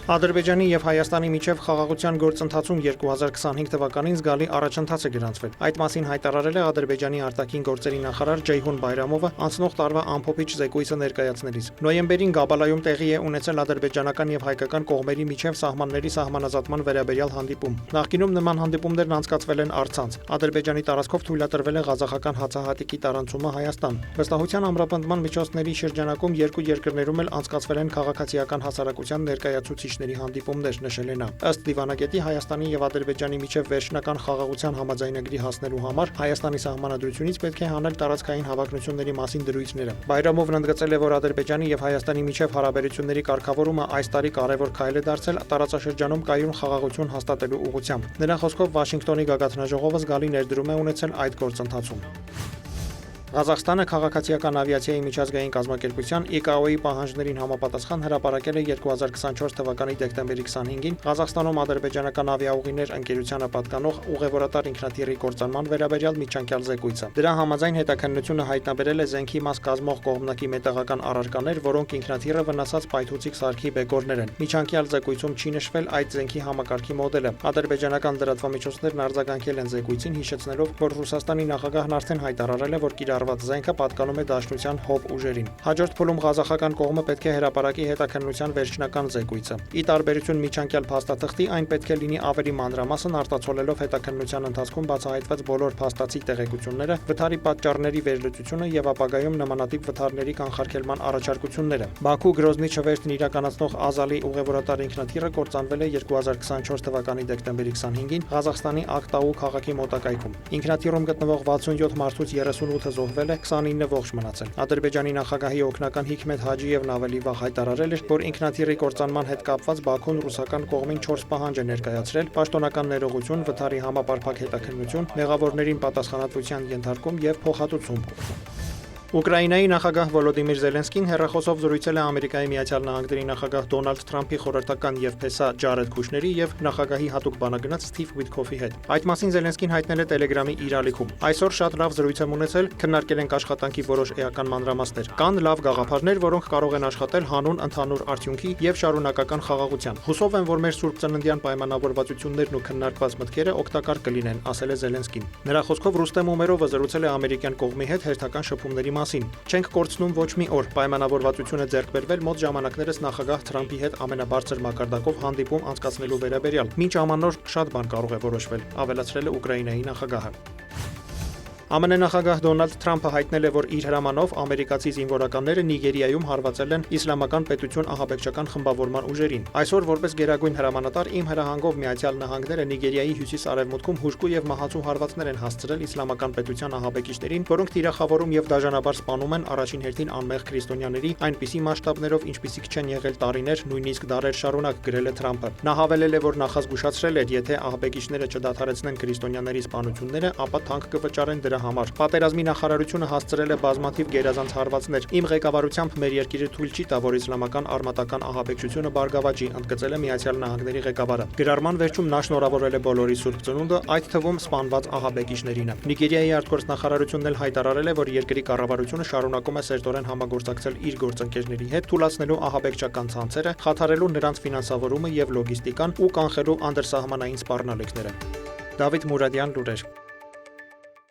Ադրբեջանի եւ Հայաստանի միջև խաղաղության գործընթացում 2025 թվականին զգալի առաջընթաց է գրանցվել։ Այդ մասին հայտարարել է Ադրբեջանի արտաքին գործերի նախարար Ջեյհուն Բայրամովը անցնող տարվա ամփոփիչ զեկույցը ներկայացնելիս։ Նոյեմբերին Գաբալայում տեղի է ունեցել ադրբեջանական եւ հայկական կողմերի միջև սահմանների սահմանազատման վերաբերյալ հանդիպում։ Նախկինում նման հանդիպումներն անցկացվել են առցանց։ Ադրբեջանի տարածքով թույլատրվել է ղազախական հացահատիկի տարանցումը Հայաստան։ Վստահության ամրապնդման միջոցների շրջանակում երկու երկրներում էլ անցկացվել են քաղաքացիական հասարակության ներկայացուցիչների հանդիպումներ, նշել է նա։ Ըստ դիվանագետի Հայաստանի եւ Ադրբեջանի միջև վերջնական խաղաղության համաձայնագրի հասնելու համար Հայաստանի սահմանադրությունից պետք է հանել տարածքային հավակնությունների մասին դրույթները։ Բայրամովն ընդգծել է, որ Ադրբեջանի եւ Հայաստանի միջև հարաբերությունների կարգավորումը այս տարի կարևոր քայլ է դարձել տարածաշրջանում կայուն խաղաղություն հաստատելու ուղղությամբ։ Նրա խոսքով Վաշինգտոնի գագաթնաժողովը զգալի ներդրում է ունեցել այդ գործընթացում։ Ղազախստանը քաղաքացիական ավիացիայի միջազգային կազմակերպության ICAO-ի պահանջներին համապատասխան հրապարակել է 2024 թվականի դեկտեմբերի 25-ին Ղազախստանում ադրբեջանական ավիաուղիներ ընկերությանը պատկանող ուղևորատար ինքնաթիռի կործանման վերաբերյալ միջանկյալ զեկույցը։ Դրա համաձայն հետաքննությունը հայտնաբերել է զենքի մաս կազմող կողմնակի մետաղական առարկաներ, որոնք ինքնաթիռը վնասած պայթուցիկ սարքի բեկորներ են։ Միջանկյալ զեկույցում չի նշվել այդ զենքի համակարգի մոդելը։ Ադրբեջանական լրատվամիջոցներն արձագանքել են զեկույցին, հիշեցնելով, որ Ռուսաստանի նախագահն արդեն հայտարարել է, որ զենքը պատկանում է Դաշնության հոբ ուժերին։ Հաջորդ փուլում ղազախական կողմը պետք է հրապարակի հետաքննության վերջնական զեկույցը։ Ի տարբերություն միջանկյալ փաստաթղթի, այն պետք է լինի ավելի մանրամասն, արտացոլելով հետաքննության ընթացքում բացահայտված բոլոր փաստացի տեղեկությունները, վթարի պատճառների վերլուծությունը եւ ապագայում նմանատիպ վթարների կանխարգելման առաջարկությունները։ Բաքու Գրոզնի չվերթն իրականացնող Ազալի ուղևորատար ինքնաթիռը կործանվել է 2024 թվականի դեկտեմբերի 25-ին Ղազախստանի Ակտաու քաղաքի մոտակայքում։ Ինքնաթիռում գտնվող 67 մարդուց 38-ը զոհվել է, 29-ը ողջ մնացել։ Ադրբեջանի նախագահի օգնական Հիքմետ Հաջիևն ավելի վաղ հայտարարել էր, որ ինքնաթիռի կործանման հետ կապված Բաքուն ռուսական կողմին 4 պահանջ է ներկայացրել՝ պաշտոնական ներողություն, վթարի համապարփակ հետաքննություն, մեղավորներին պատասխանատվության ենթարկում եւ փոխհատուցում։ Ուկրաինայի նախագահ Վոլոդիմիր Զելենսկին հեռախոսով զրույցել է Ամերիկայի Միացյալ Նահանգների նախագահ Դոնալդ Թրամփի խորհրդական եւ փեսա Ջարեդ Քուշների եւ նախագահի հատուկ բանագնաց Սթիվ Ուիթքոֆի հետ։ Այդ մասին Զելենսկին հայտնել է Telegram-ի իր ալիքում։ Այսօր շատ լավ զրույց եմ ունեցել, քննարկել ենք աշխատանքի որոշ էական մանրամասներ։ Կան լավ գաղափարներ, որոնք կարող են աշխատել հանուն ընդհանուր արդյունքի եւ շարունակական խաղաղության։ Հուսով եմ, որ մեր Սուրբ Ծննդյան պայմանավորվածություններն ու քննարկված մտքերը օգտակար կլինեն, ասել է Զելենսկին։ Նրա խոսքով Ռուստեմ Ումերովը զրուցել է ամերիկյան կողմի հետ հերթական շփումների մասին։ Չենք կորցնում ոչ մի օր, պայմանավորվածություն է ձեռք բերվել մոտ ժամանակներս նախագահ Թրամփի հետ ամենաբարձր մակարդակով հանդիպում անցկացնելու վերաբերյալ։ Մինչ ամանոր շատ բան կարող է որոշվել, ավելացրել է Ուկրաինայի նախագահը։ ԱՄՆ նախագահ Դոնալդ Թրամփը հայտնել է, որ իր հրամանով ամերիկացի զինվորականները Նիգերիայում հարվածել են Իսլամական պետություն ահաբեկչական խմբավորման ուժերին։ Այսօր որպես գերագույն հրամանատար իմ հրահանգով Միացյալ Նահանգները Նիգերիայի հյուսիս-արևմուտքում հուժկու եւ մահացու հարվածներ են հասցրել Իսլամական պետության ահաբեկիչներին, որոնք թիրախավորում եւ դաժանաբար սպանում են առաջին հերթին անմեղ քրիստոնյաների այնպիսի մասշտաբներով, ինչպիսիք չեն եղել տարիներ, նույնիսկ դարեր շարունակ, գրել է Թրամփը։ Նա հավելել է, որ նախազգուշացրել էր, եթե ահաբեկիչները չդադարեցնեն քրիստոնյաների սպանությունները, ապա թանկ կվճարեն դրա համար։ Պատերազմի նախարարությունը հասցրել է բազմաթիվ գերազանց հարվածներ։ Իմ ղեկավարությամբ մեր երկիրը թույլ չի տա, որ իսլամական արմատական ահաբեկչությունը բարգավաճի, ընդգծել է Միացյալ Նահանգների ղեկավարը։ Գրառման վերջում նա շնորհավորել է բոլորի Սուրբ Ծնունդը, այդ թվում սպանված ահաբեկիչներին։ Նիգերիայի արտգործնախարարությունն էլ հայտարարել է, որ երկրի կառավարությունը շարունակում է սերտորեն համագործակցել իր գործընկերների հետ, թույլատնելու ահաբեկչական ցանցերը, խաթարելու նրանց ֆինանսավորումը եւ լոգիստիկան ու կանխելու անդրսահմանային սպառնալիքները։ Դավիթ Մուրադյան, լուրեր։